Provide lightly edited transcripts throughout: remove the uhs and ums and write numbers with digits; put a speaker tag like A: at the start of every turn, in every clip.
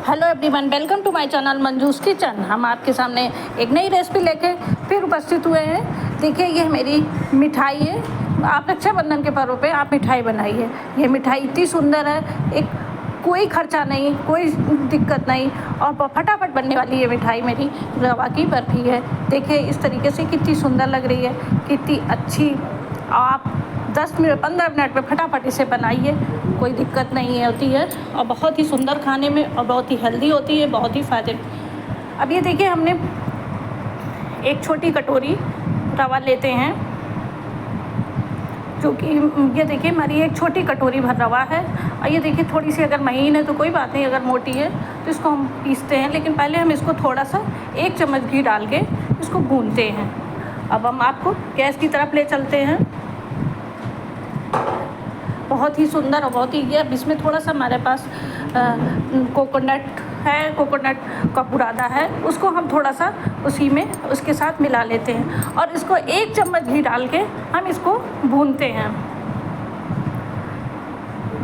A: Hello everyone, welcome to my channel Manju's kitchen. हम आपके सामने एक नई रेसिपी लेके फिर उपस्थित हुए हैं। देखिए, ये मेरी मिठाई है। आप रक्षाबंधन के पर्व पे आप मिठाई बनाइए। ये मिठाई इतनी सुंदर है, एक कोई खर्चा नहीं, कोई दिक्कत नहीं और फटाफट बनने वाली ये मिठाई मेरी रवा की बर्फ़ी है। देखिए इस तरीके से कितनी सुंदर लग रही है, कितनी अच्छी। आप 10 मिनट 15 मिनट में फटाफट इसे बनाइए, कोई दिक्कत नहीं होती है और बहुत ही सुंदर खाने में और बहुत ही हेल्दी होती है, बहुत ही फ़ायदे। अब ये देखिए, हमने एक छोटी कटोरी रवा लेते हैं, जो कि ये देखिए हमारी एक छोटी कटोरी भर रवा है। और ये देखिए थोड़ी सी अगर महीन है तो कोई बात नहीं, अगर मोटी है तो इसको हम पीसते हैं। लेकिन पहले हम इसको थोड़ा सा 1 चम्मच घी डाल के इसको भूनते हैं। अब हम आपको गैस की तरफ ले चलते हैं। बहुत ही सुंदर और बहुत ही, अब इसमें थोड़ा सा हमारे पास कोकोनट है, कोकोनट का बुरादा है, उसको हम थोड़ा सा उसी में उसके साथ मिला लेते हैं और इसको 1 चम्मच घी डाल के हम इसको भूनते हैं।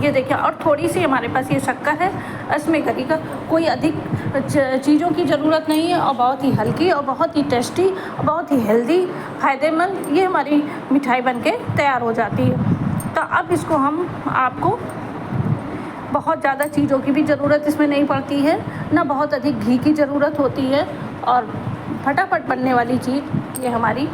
A: ये देखिए, और थोड़ी सी हमारे पास ये शक्कर है, इसमें गरी का कोई अधिक चीज़ों की ज़रूरत नहीं है और बहुत ही हल्की और बहुत ही टेस्टी और बहुत ही हेल्दी, फ़ायदेमंद ये हमारी मिठाई बनके तैयार हो जाती है। तो अब इसको हम आपको बहुत ज़्यादा चीज़ों की भी ज़रूरत इसमें नहीं पड़ती है, ना बहुत अधिक घी की ज़रूरत होती है और फटाफट बनने वाली चीज़ ये हमारी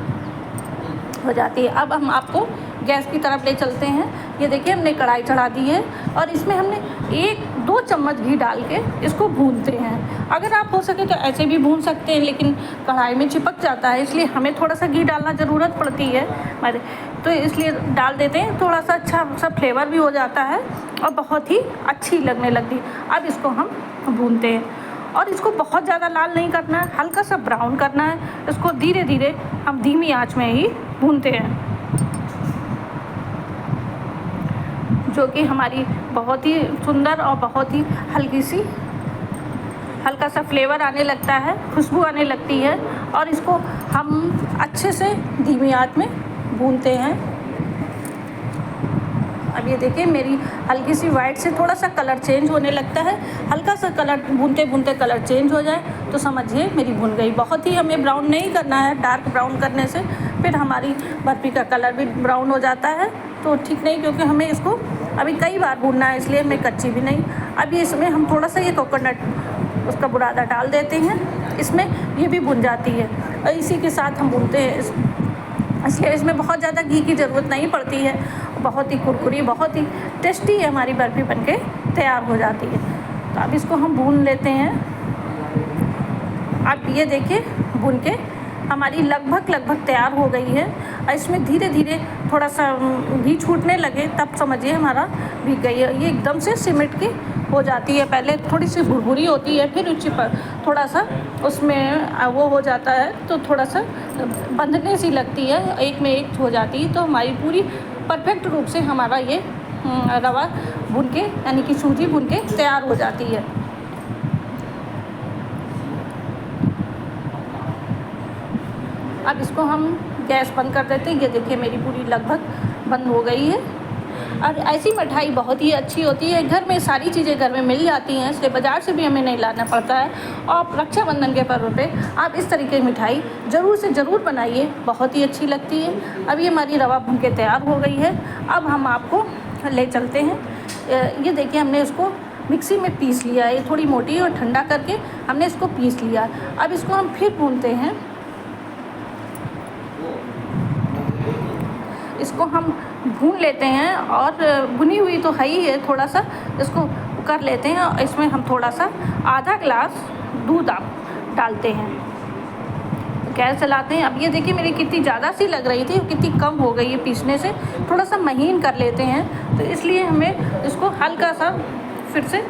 A: हो जाती है। अब हम आपको गैस की तरफ ले चलते हैं। ये देखिए, हमने कढ़ाई चढ़ा दी है और इसमें हमने 1-2 चम्मच घी डाल के इसको भूनते हैं। अगर आप हो सके तो ऐसे भी भून सकते हैं, लेकिन कढ़ाई में चिपक जाता है, इसलिए हमें थोड़ा सा घी डालना ज़रूरत पड़ती है हमारे, तो इसलिए डाल देते हैं। थोड़ा सा अच्छा सा फ्लेवर भी हो जाता है और बहुत ही अच्छी लगने लगती है। अब इसको हम भूनते हैं और इसको बहुत ज़्यादा लाल नहीं करना है, हल्का सा ब्राउन करना है। इसको धीरे धीरे हम धीमी आंच में ही भूनते हैं, जो कि हमारी बहुत ही सुंदर और बहुत ही हल्का सा फ्लेवर आने लगता है, खुशबू आने लगती है और इसको हम अच्छे से धीमी आंच में भूनते हैं। अब ये देखिए, मेरी हल्की सी वाइट से थोड़ा सा कलर चेंज होने लगता है। हल्का सा कलर भूनते भूनते कलर चेंज हो जाए तो समझिए मेरी भुन गई। बहुत ही हमें ब्राउन नहीं करना है, डार्क ब्राउन करने से फिर हमारी बर्फ़ी का कलर भी ब्राउन हो जाता है, तो ठीक नहीं, क्योंकि हमें इसको अभी कई बार भूनना है, इसलिए हमें कच्ची भी नहीं। अभी इसमें हम थोड़ा सा ये कोकोनट उसका बुरादा डाल देते हैं, इसमें ये भी भुन जाती है और इसी के साथ हम भूनते हैं। इसलिए इसमें बहुत ज़्यादा घी की ज़रूरत नहीं पड़ती है, बहुत ही कुरकुरी, बहुत ही टेस्टी हमारी बर्फ़ी बनके तैयार हो जाती है। तो अब इसको हम भून लेते हैं। अब ये देखिए, भून के हमारी लगभग तैयार हो गई है और इसमें धीरे धीरे थोड़ा सा घी छूटने लगे तब समझिए हमारा भीग गई है। ये एकदम से सिमट की हो जाती है, पहले थोड़ी सी भुरभुरी होती है, फिर ऊँची पर थोड़ा सा उसमें वो हो जाता है, तो थोड़ा सा बंधने सी लगती है, एक में एक हो जाती है। तो हमारी पूरी परफेक्ट रूप से हमारा ये रवा भून के, यानी कि सूजी भून के तैयार हो जाती है। अब इसको हम गैस बंद कर देते हैं। ये देखिए, मेरी पूरी लगभग बंद हो गई है। और ऐसी मिठाई बहुत ही अच्छी होती है, घर में सारी चीज़ें घर में मिल जाती हैं, इसलिए बाज़ार से भी हमें नहीं लाना पड़ता है। और रक्षाबंधन के पर्व पे आप इस तरीके की मिठाई ज़रूर से ज़रूर बनाइए, बहुत ही अच्छी लगती है। अब ये हमारी रवा भून के तैयार हो गई है। अब हम आपको ले चलते हैं। ये देखिए, हमने इसको मिक्सी में पीस लिया है, ये थोड़ी मोटी और ठंडा करके हमने इसको पीस लिया। अब इसको हम फिर भूनते हैं। इसको हम भून लेते हैं और भुनी हुई तो है ही है, थोड़ा सा इसको कर लेते हैं और इसमें हम थोड़ा सा आधा ग्लास दूध आप डालते हैं। गैस चलाते हैं। अब ये देखिए, मेरी कितनी ज़्यादा सी लग रही थी, कितनी कम हो गई है पीसने से। थोड़ा सा महीन कर लेते हैं, तो इसलिए हमें इसको हल्का सा फिर से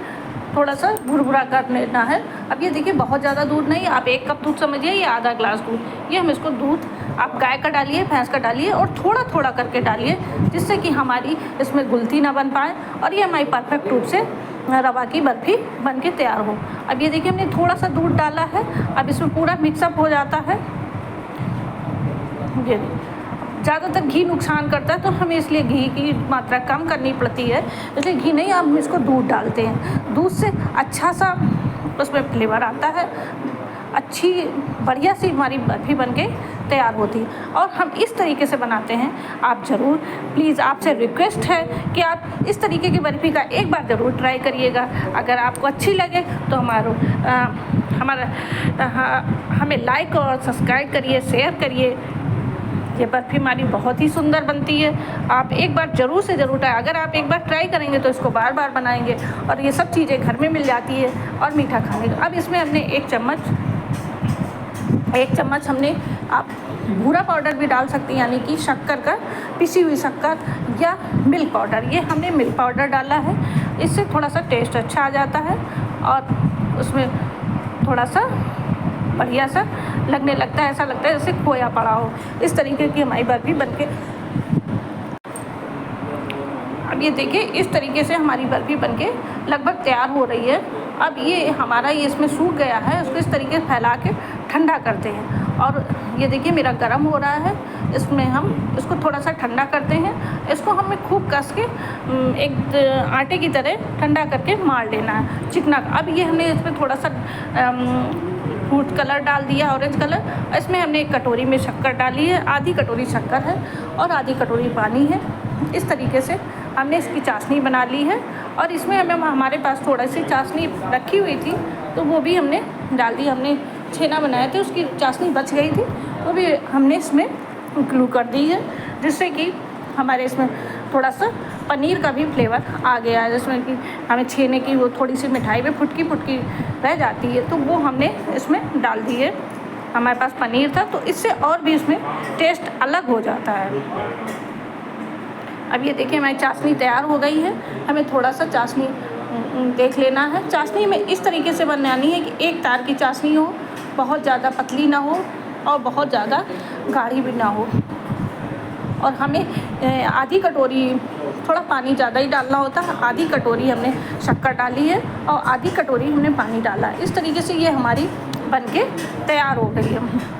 A: थोड़ा सा भुरभुरा कर लेना है। अब ये देखिए, बहुत ज़्यादा दूध नहीं, आप 1 कप दूध समझिए, ये आधा ग्लास दूध। ये हम इसको दूध आप गाय का डालिए, भैंस का डालिए और थोड़ा थोड़ा करके डालिए, जिससे कि हमारी इसमें गुलती ना बन पाए और ये हमारी परफेक्ट रूप से रवा की बर्फ़ी बन के तैयार हो। अब ये देखिए, हमने थोड़ा सा दूध डाला है, अब इसमें पूरा मिक्सअप हो जाता है। ये ज़्यादातर घी नुकसान करता है, तो हमें इसलिए घी की मात्रा कम करनी पड़ती है, इसलिए घी नहीं, हम इसको दूध डालते हैं। दूध से अच्छा सा उसमें फ्लेवर आता है, अच्छी बढ़िया सी हमारी बर्फ़ी बनके तैयार होती है। और हम इस तरीके से बनाते हैं, आप ज़रूर प्लीज़ आपसे रिक्वेस्ट है कि आप इस तरीके की बर्फ़ी का एक बार ज़रूर ट्राई करिएगा। अगर आपको अच्छी लगे तो हमें लाइक और सब्सक्राइब करिए, शेयर करिए। ये बर्फ़ी हमारी बहुत ही सुंदर बनती है, आप एक बार ज़रूर से ज़रूर ट्राई, अगर आप एक बार ट्राई करेंगे तो इसको बार बार बनाएंगे। और ये सब चीज़ें घर में मिल जाती है और मीठा खाने का। अब इसमें हमने एक चम्मच हमने आप भूरा पाउडर भी डाल सकते हैं, यानी कि शक्कर का, पिसी हुई शक्कर या मिल्क पाउडर। ये हमने मिल्क पाउडर डाला है, इससे थोड़ा सा टेस्ट अच्छा आ जाता है और उसमें थोड़ा सा बढ़िया सा लगने लगता है, ऐसा लगता है जैसे खोया पड़ा हो। इस तरीके की हमारी बर्फ़ी बनके, अब ये देखिए इस तरीके से हमारी बर्फ़ी बनके लगभग तैयार हो रही है। अब ये हमारा ये इसमें सूख गया है, उसको इस तरीके से फैला के ठंडा करते हैं। और ये देखिए मेरा गर्म हो रहा है, इसमें हम इसको थोड़ा सा ठंडा करते हैं। इसको हमें खूब कस के एक आटे की तरह ठंडा करके मार लेना है, चिकना। अब ये हमने इसमें थोड़ा सा फूड कलर डाल दिया, ऑरेंज कलर। इसमें हमने एक कटोरी में शक्कर डाली है, आधी कटोरी शक्कर है और आधी कटोरी पानी है। इस तरीके से हमने इसकी चाशनी बना ली है और इसमें हमारे पास थोड़ा सी चाशनी रखी हुई थी तो वो भी हमने डाल दी। हमने छेना बनाए थे, उसकी चाशनी बच गई थी, वो भी हमने इसमें इंक्लूड कर दी है, जिससे कि हमारे इसमें थोड़ा सा पनीर का भी फ्लेवर आ गया है। जिसमें कि हमें छेने की वो थोड़ी सी मिठाई में फुटकी रह जाती है तो वो हमने इसमें डाल दी है। हमारे पास पनीर था तो इससे और भी इसमें टेस्ट अलग हो जाता है। अब ये देखिए हमारी चाशनी तैयार हो गई है। हमें थोड़ा सा चाशनी देख लेना है। चाशनी में इस तरीके से बनानी है कि एक तार की चाशनी हो, बहुत ज़्यादा पतली ना हो और बहुत ज़्यादा गाढ़ी भी ना हो। और हमें आधी कटोरी, थोड़ा पानी ज़्यादा ही डालना होता है, आधी कटोरी हमने शक्कर डाली है और आधी कटोरी हमने पानी डाला है। इस तरीके से ये हमारी बनके तैयार हो गई है।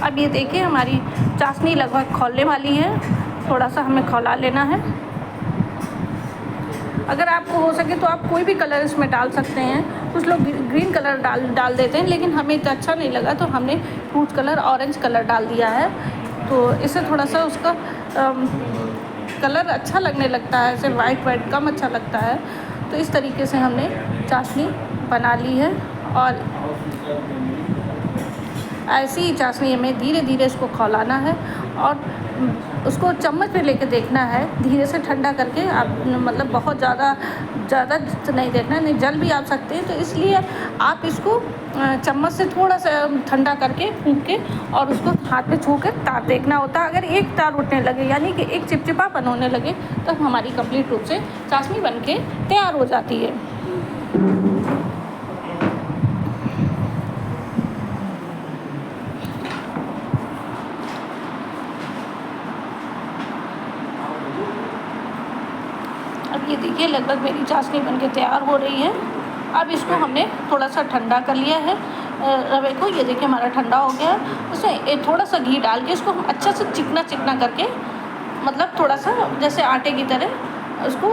A: अब ये देखिए हमारी चाशनी लगभग खौलने वाली है, थोड़ा सा हमें खौला लेना है। अगर आपको हो सके तो आप कोई भी कलर इसमें डाल सकते हैं। कुछ लोग ग्रीन कलर डाल देते हैं, लेकिन हमें तो अच्छा नहीं लगा तो हमने फ्रूट कलर, ऑरेंज कलर डाल दिया है। तो इससे थोड़ा सा उसका कलर अच्छा लगने लगता है, ऐसे वाइट कम अच्छा लगता है। तो इस तरीके से हमने चाशनी बना ली है और ऐसी ही चाशनी हमें धीरे धीरे इसको खौलाना है और उसको चम्मच पे लेके देखना है, धीरे से ठंडा करके। आप मतलब बहुत ज़्यादा नहीं देखना है, नहीं जल भी आ सकते हैं। तो इसलिए आप इसको चम्मच से थोड़ा सा ठंडा करके फूंक के और उसको हाथ में छू के तार देखना होता है। अगर एक तार उठने लगे, यानी कि एक चिपचिपापन होने लगे, तो हमारी कंप्लीट रूप से चाशनी बनके तैयार हो जाती है। अब ये देखिए लगभग मेरी चाशनी बनके तैयार हो रही है। अब इसको हमने थोड़ा सा ठंडा कर लिया है रवे को। ये देखिए हमारा ठंडा हो गया है। उसमें थोड़ा सा घी डाल के इसको हम अच्छा से चिकना करके, मतलब थोड़ा सा जैसे आटे की तरह उसको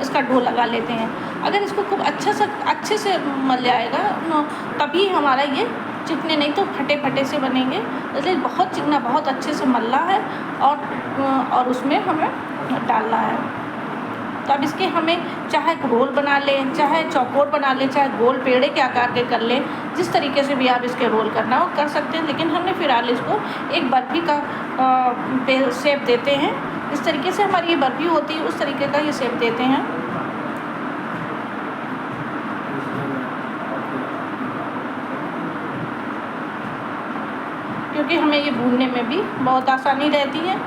A: इसका डो लगा लेते हैं। अगर इसको खूब अच्छे से मल जाएगा तभी हमारा ये चिकने, नहीं तो फटे से बनेंगे। इसलिए बहुत चिकना, बहुत अच्छे से मलना है और उसमें हमें डालना है। तो अब इसके हमें चाहे रोल बना लें, चाहे चौकोर बना लें, चाहे गोल पेड़े के आकार के कर लें, जिस तरीके से भी आप इसके रोल करना हो कर सकते हैं। लेकिन हमने फिलहाल इसको एक बर्फ़ी का शेप देते हैं। इस तरीके से हमारी ये बर्फ़ी होती है, उस तरीके का ये शेप देते हैं। क्योंकि हमें ये भूनने में भी बहुत आसानी रहती है।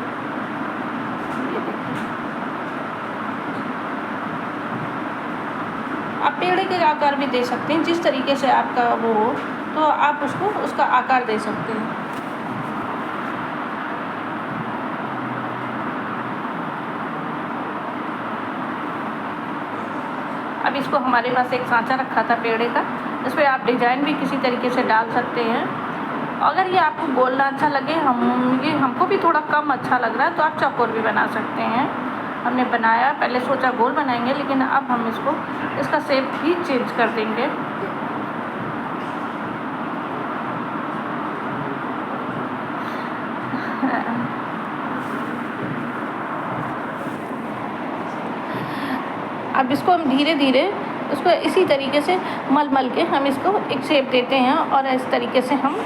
A: आप पेड़े के आकार भी दे सकते हैं, जिस तरीके से आपका वो हो तो आप उसका आकार दे सकते हैं। अब इसको हमारे पास एक सांचा रखा था पेड़े का, इस पर आप डिज़ाइन भी किसी तरीके से डाल सकते हैं। अगर ये आपको गोल ना अच्छा लगे, हमको भी थोड़ा कम अच्छा लग रहा है, तो आप चौकोर भी बना सकते हैं। हमने बनाया, पहले सोचा गोल बनाएंगे, लेकिन अब हम इसका शेप भी चेंज कर देंगे। अब इसको हम धीरे धीरे उसको इसी तरीके से मल के हम इसको एक शेप देते हैं और इस तरीके से हम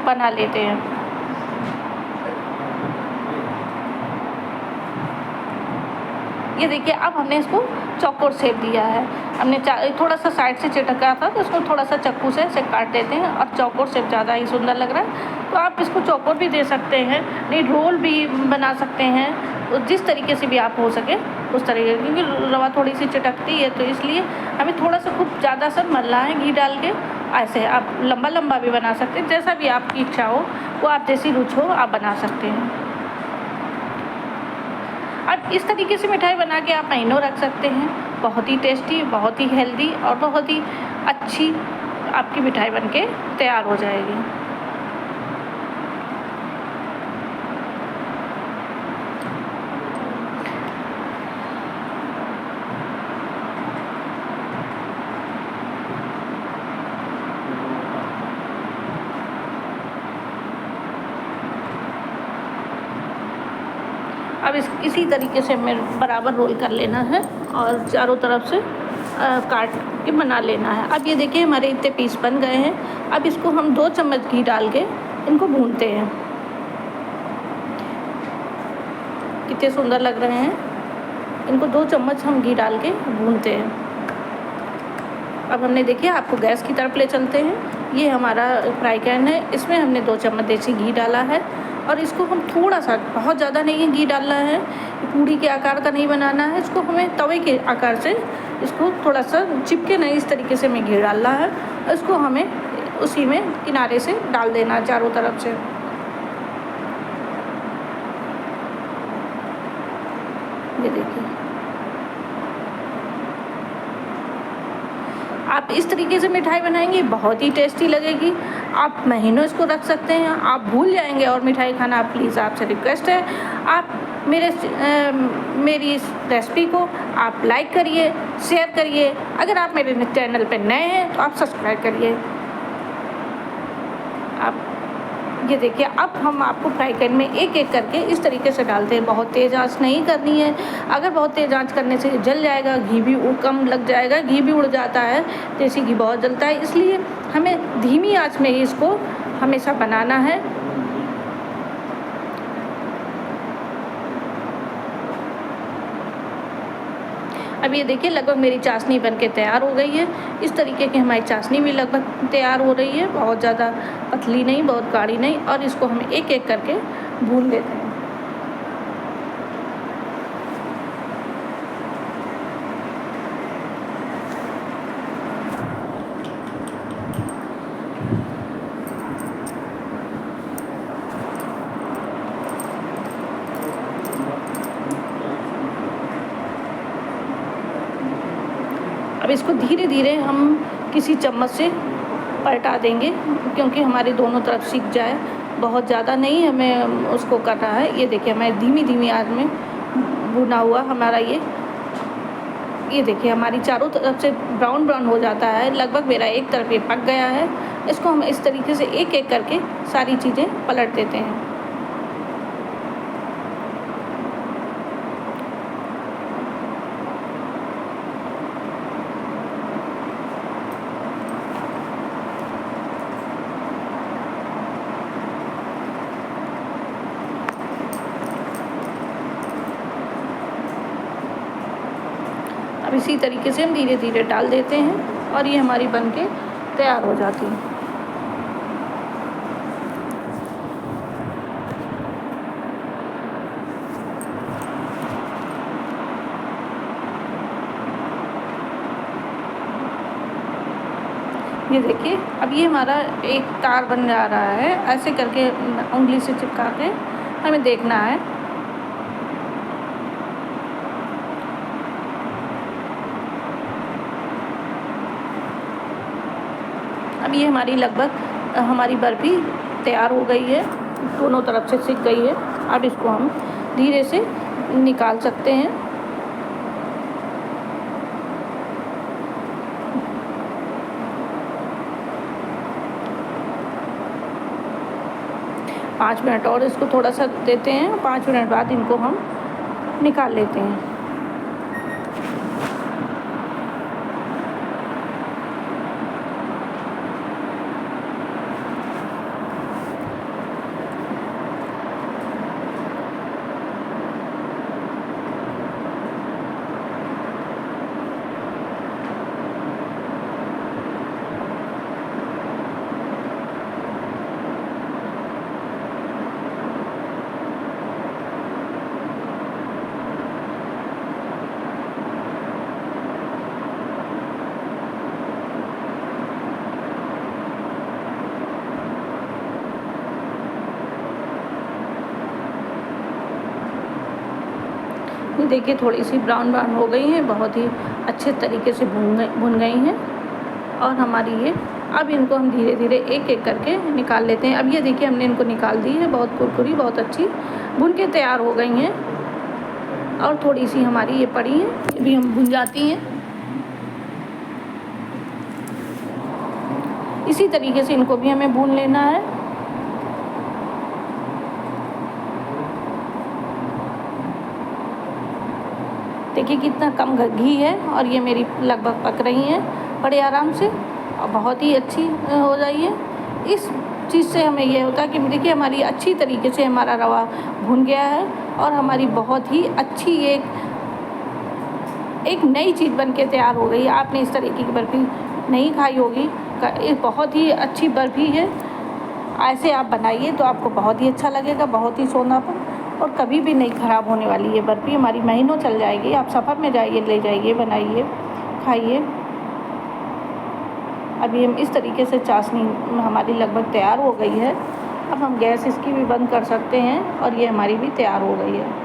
A: बना लेते हैं। ये देखिए, अब हमने इसको चौकोर शेप दिया है। हमने थोड़ा सा साइड से चिटका था, तो इसको थोड़ा सा चाकू से ऐसे काट देते हैं और चौकोर शेप ज़्यादा ही सुंदर लग रहा है। तो आप इसको चौकोर भी दे सकते हैं, नहीं रोल भी बना सकते हैं, तो जिस तरीके से भी आप हो सके उस तरीके, क्योंकि रवा थोड़ी सी चिटकती है, तो इसलिए हमें थोड़ा सा खूब ज़्यादा सा मलना है घी डाल के। ऐसे आप लंबा भी बना सकते हैं, जैसा भी आपकी इच्छा हो, वो आप जैसी रुचि हो आप बना सकते हैं। अब इस तरीके से मिठाई बना के आप महीनों रख सकते हैं। बहुत ही टेस्टी, बहुत ही हेल्दी और बहुत ही अच्छी आपकी मिठाई बनके तैयार हो जाएगी। अब इसी तरीके से हमें बराबर रोल कर लेना है और चारों तरफ से काट के बना लेना है। अब ये देखिए, हमारे इतने पीस बन गए हैं। अब इसको हम 2 चम्मच घी डाल के इनको भूनते हैं। कितने सुंदर लग रहे हैं। इनको 2 चम्मच हम घी डाल के भूनते हैं। अब हमने देखिए, आपको गैस की तरफ ले चलते हैं। ये हमारा फ्राई पैन है, इसमें हमने 2 चम्मच देसी घी डाला है और इसको हम थोड़ा सा, बहुत ज़्यादा नहीं है घी डालना है, पूड़ी के आकार का नहीं बनाना है। इसको हमें तवे के आकार से इसको थोड़ा सा चिपके नहीं, इस तरीके से हमें घी डालना है। इसको हमें उसी में किनारे से डाल देना है चारों तरफ से। ये देखिए, आप इस तरीके से मिठाई बनाएंगे, बहुत ही टेस्टी लगेगी। आप महीनों इसको रख सकते हैं, आप भूल जाएंगे और मिठाई खाना। प्लीज़ आपसे रिक्वेस्ट है, आप मेरी इस रेसिपी को आप लाइक करिए, शेयर करिए। अगर आप मेरे चैनल पर नए हैं तो आप सब्सक्राइब करिए। आप ये देखिए, अब हम आपको फ्राई पैन में एक एक करके इस तरीके से डालते हैं। बहुत तेज़ आंच नहीं करनी है, अगर बहुत तेज़ आंच करने से जल जाएगा, घी भी कम लग जाएगा, घी भी उड़ जाता है, देसी घी बहुत जलता है। इसलिए हमें धीमी आंच में ही इसको हमेशा बनाना है। अब ये देखिए, लगभग मेरी चाशनी बनके तैयार हो गई है। इस तरीके की हमारी चाशनी भी लगभग तैयार हो रही है, बहुत ज़्यादा पतली नहीं, बहुत गाढ़ी नहीं। और इसको हम एक एक करके भून लेते हैं। अब इसको धीरे धीरे हम किसी चम्मच से पलटा देंगे, क्योंकि हमारे दोनों तरफ सिक जाए। बहुत ज़्यादा नहीं हमें उसको करना है। ये देखिए, हमारे धीमी आंच में भुना हुआ हमारा ये देखिए, हमारी चारों तरफ से ब्राउन हो जाता है। लगभग मेरा एक तरफ ये पक गया है। इसको हम इस तरीके से एक एक करके सारी चीज़ें पलट देते हैं। अब इसी तरीके से हम धीरे धीरे डाल देते हैं और ये हमारी बनके तैयार हो जाती है। ये देखिए, अब ये हमारा एक तार बन जा रहा है। ऐसे करके उंगली से चिपका के हमें देखना है। अब ये हमारी लगभग हमारी बर्फ़ी तैयार हो गई है, दोनों तरफ से सिक गई है। अब इसको हम धीरे से निकाल सकते हैं। पाँच मिनट और इसको थोड़ा सा देते हैं, 5 मिनट बाद इनको हम निकाल लेते हैं। ये देखिए थोड़ी सी ब्राउन हो गई हैं, बहुत ही अच्छे तरीके से भुन गई हैं। और हमारी ये, अब इनको हम धीरे धीरे एक एक करके निकाल लेते हैं। अब ये देखिए हमने इनको निकाल दी है, बहुत कुरकुरी, बहुत अच्छी भुन के तैयार हो गई हैं। और थोड़ी सी हमारी ये पड़ी हैं, ये भी हम भुन जाती हैं। इसी तरीके से इनको भी हमें भून लेना है। देखिए कितना कम घी है और ये मेरी लगभग पक रही हैं बड़े आराम से और बहुत ही अच्छी हो रही है। इस चीज़ से हमें ये होता है कि देखिए हमारी अच्छी तरीके से हमारा रवा भुन गया है और हमारी बहुत ही अच्छी एक नई चीज़ बन के तैयार हो गई है। आपने इस तरीके की बर्फ़ी नहीं खाई होगी, एक बहुत ही अच्छी बर्फ़ी है। ऐसे आप बनाइए तो आपको बहुत ही अच्छा लगेगा, बहुत ही सोनापन, और कभी भी नहीं ख़राब होने वाली ये बर्फ़ी। हमारी महीनों चल जाएगी। आप सफ़र में जाइए, ले जाइए, बनाइए, खाइए। अभी हम इस तरीके से चाशनी हमारी लगभग तैयार हो गई है। अब हम गैस इसकी भी बंद कर सकते हैं और ये हमारी भी तैयार हो गई है।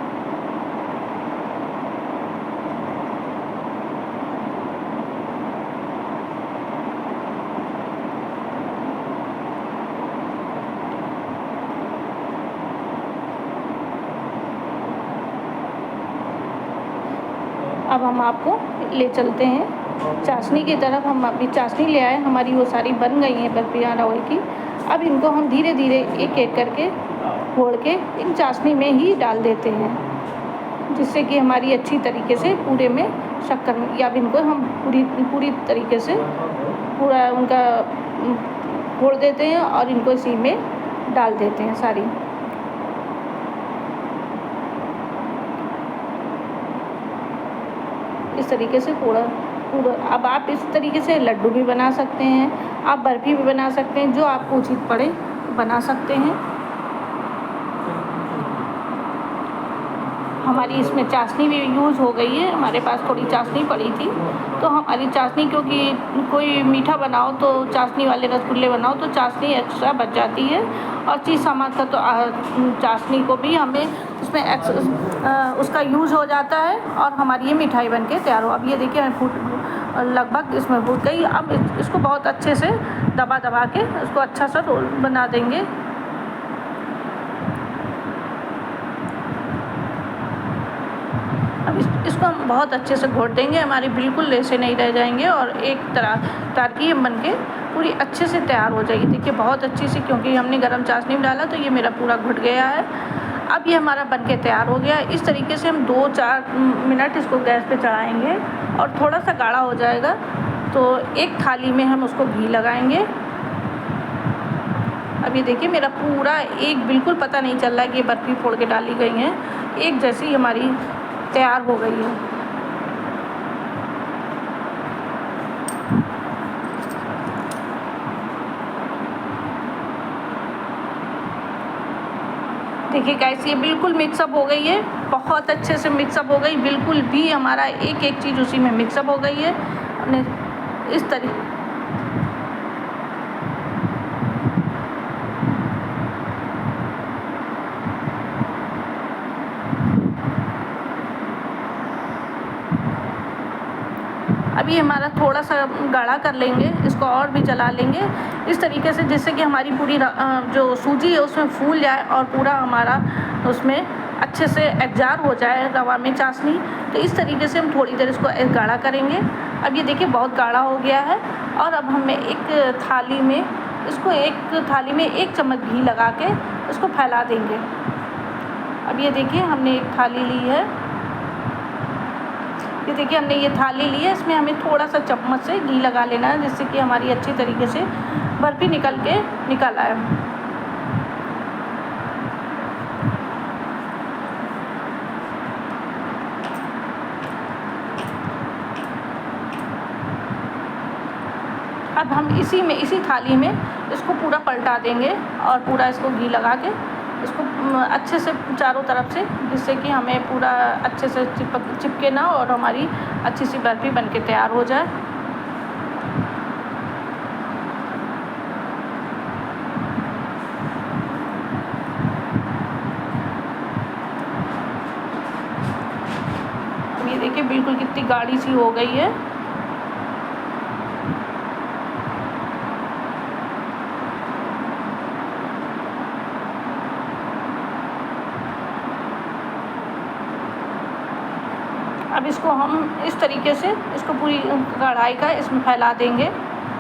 A: अब हम आपको ले चलते हैं चाशनी की तरफ। हम अभी चाशनी ले आए, हमारी वो सारी बन गई हैं बर्फ़ियाँ रवे की। अब इनको हम धीरे धीरे एक एक करके फोड़ के इन चाशनी में ही डाल देते हैं, जिससे कि हमारी अच्छी तरीके से पूरे में शक्कर, या इनको हम पूरी तरीके से पूरा उनका फोड़ देते हैं और इनको इसी में डाल देते हैं सारी। इस तरीके से पूरा। अब आप इस तरीके से लड्डू भी बना सकते हैं, आप बर्फ़ी भी बना सकते हैं, जो आपको उचित पड़े बना सकते हैं। हमारी इसमें चाशनी भी यूज़ हो गई है। हमारे पास थोड़ी चाशनी पड़ी थी, तो हमारी चाशनी, क्योंकि कोई मीठा बनाओ तो चाशनी वाले रसगुल्ले बनाओ तो चाशनी एक्स्ट्रा बच जाती है, और चीज़ सामान का तो चाशनी को भी हमें उसमें उसका यूज़ हो जाता है और हमारी ये मिठाई बन के तैयार हो। अब ये देखिए मैं लगभग इसमें भून गई। अब इसको बहुत अच्छे से दबा के इसको अच्छा सा रोल बना देंगे। अब इसको हम बहुत अच्छे से घोट देंगे, हमारे बिल्कुल लेसे नहीं रह जाएंगे और एक तरह की बन के पूरी अच्छे से तैयार हो जाएगी। देखिए बहुत अच्छी सी, क्योंकि हमने गरम चाशनी में डाला तो ये मेरा पूरा घुट गया है। अब ये हमारा बन के तैयार हो गया है। इस तरीके से हम 2-4 मिनट इसको गैस पे चढ़ाएंगे और थोड़ा सा गाढ़ा हो जाएगा तो एक थाली में हम उसको घी लगाएंगे। अब ये देखिए मेरा पूरा बिल्कुल पता नहीं चल रहा है कि ये बर्फ़ी फोड़ के डाली गई हैं, एक जैसी हमारी तैयार हो गई है। देखिए गाइस ये बिल्कुल मिक्सअप हो गई है, बहुत अच्छे से मिक्सअप हो गई, बिल्कुल भी हमारा एक चीज़ उसी में मिक्सअप हो गई है। हमने इस तरीके अभी हमारा थोड़ा सा गाढ़ा कर लेंगे, इसको और भी जला लेंगे इस तरीके से, जिससे कि हमारी पूरी जो सूजी है उसमें फूल जाए और पूरा हमारा उसमें अच्छे से एग्जार हो जाए रवा में चाशनी। तो इस तरीके से हम थोड़ी देर इसको गाढ़ा करेंगे। अब ये देखिए बहुत गाढ़ा हो गया है और अब हमें एक थाली में एक चम्मच घी लगा के उसको फैला देंगे। अब ये देखिए हमने एक थाली ली है, ये देखिए हमने ये थाली ली है, इसमें हमें थोड़ा सा चम्मच से घी लगा लेना है, जिससे कि हमारी अच्छी तरीके से बर्फ़ी निकल आए। अब हम इसी थाली में इसको पूरा पलटा देंगे और पूरा इसको घी लगा के इसको अच्छे से चारों तरफ से, जिससे कि हमें पूरा अच्छे से चिपके ना और हमारी अच्छी सी बर्फ़ी बनके तैयार हो जाए। ये देखिए बिल्कुल कितनी गाढ़ी सी हो गई है। अब इसको हम इस तरीके से इसको पूरी कढ़ाई का इसमें फैला देंगे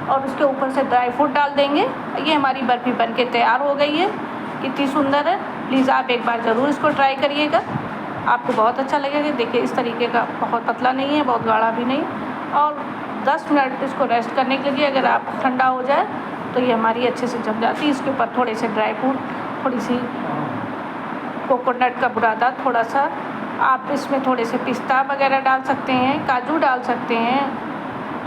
A: और उसके ऊपर से ड्राई फ्रूट डाल देंगे। ये हमारी बर्फ़ी बनके तैयार हो गई है, कितनी सुंदर है। प्लीज़ आप एक बार ज़रूर इसको ट्राई करिएगा, आपको बहुत अच्छा लगेगा। देखिए इस तरीके का, बहुत पतला नहीं है, बहुत गाढ़ा भी नहीं। और 10 मिनट इसको रेस्ट करने के लिए अगर आप ठंडा हो जाए तो ये हमारी अच्छे से जम जाती है। इसके ऊपर थोड़े से ड्राई फ्रूट, थोड़ी सी कोकोनट का बुरादा, थोड़ा सा आप इसमें थोड़े से पिस्ता वगैरह डाल सकते हैं, काजू डाल सकते हैं,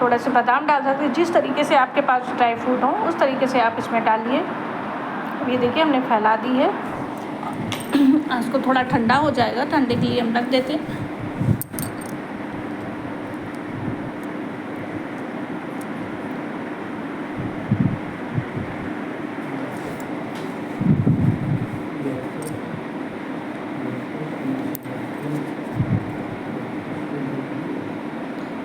A: थोड़ा से बादाम डाल सकते हैं। जिस तरीके से आपके पास ड्राई फ्रूट हो उस तरीके से आप इसमें डालिए। अब ये देखिए हमने फैला दी है, इसको थोड़ा ठंडा हो जाएगा, ठंडे के लिए हम रख देते हैं।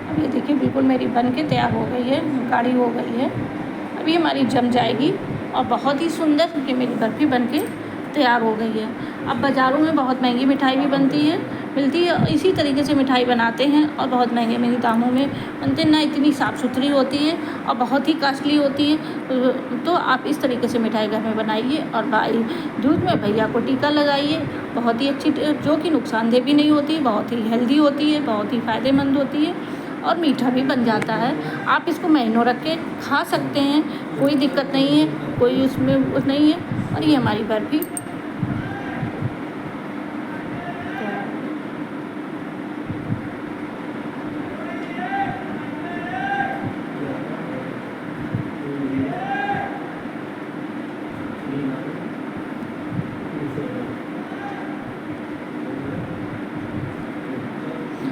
A: अब ये देखिए बिल्कुल मेरी बन के तैयार हो गई है, गाढ़ी हो गई है। अभी हमारी जम जाएगी और बहुत ही सुंदर ये मेरी बर्फ़ी बन के तैयार हो गई है। अब बाज़ारों में बहुत महंगी मिठाई भी मिलती है, इसी तरीके से मिठाई बनाते हैं और बहुत महंगे दामों में बनते हैं, ना इतनी साफ़ सुथरी होती है और बहुत ही कॉस्टली होती है। तो आप इस तरीके से मिठाई घर में बनाइए और भाई दूध में भैया को टीका लगाइए। बहुत ही अच्छी, जो कि नुकसानदेह भी नहीं होती है, बहुत ही हेल्दी होती है, बहुत ही फ़ायदेमंद होती है और मीठा भी बन जाता है। आप इसको महीनों रख के खा सकते हैं, कोई दिक्कत नहीं है, कोई उसमें नहीं है। और ये हमारी बर्फ़ी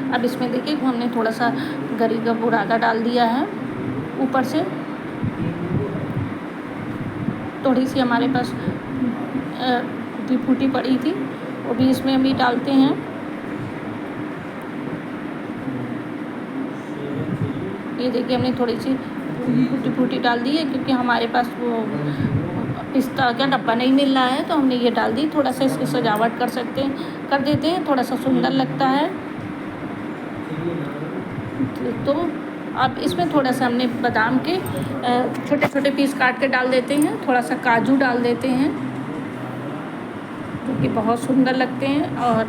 A: अब इसमें देखिए हमने थोड़ा सा गरी का बुरादा डाल दिया है ऊपर से। थोड़ी सी हमारे पास टूटी फूटी पड़ी थी, वो भी इसमें भी डालते हैं। ये देखिए हमने थोड़ी सी टूटी फूटी डाल दी है, क्योंकि हमारे पास वो पिस्ता का डब्बा नहीं मिल रहा है, तो हमने ये डाल दी। थोड़ा सा इसकी सजावट कर देते हैं, थोड़ा सा सुंदर लगता है। तो अब इसमें थोड़ा सा हमने बादाम के छोटे छोटे पीस काट के डाल देते हैं, थोड़ा सा काजू डाल देते हैं, जो कि बहुत सुंदर लगते हैं। और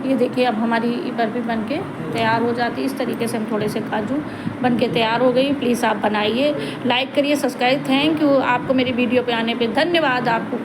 A: ये देखिए अब हमारी बर्फ़ी बनके तैयार हो जाती है। इस तरीके से हम थोड़े से काजू बनके तैयार हो गई। प्लीज़ आप बनाइए, लाइक करिए, सब्सक्राइब। थैंक यू, आपको मेरी वीडियो पे आने पे धन्यवाद आपको।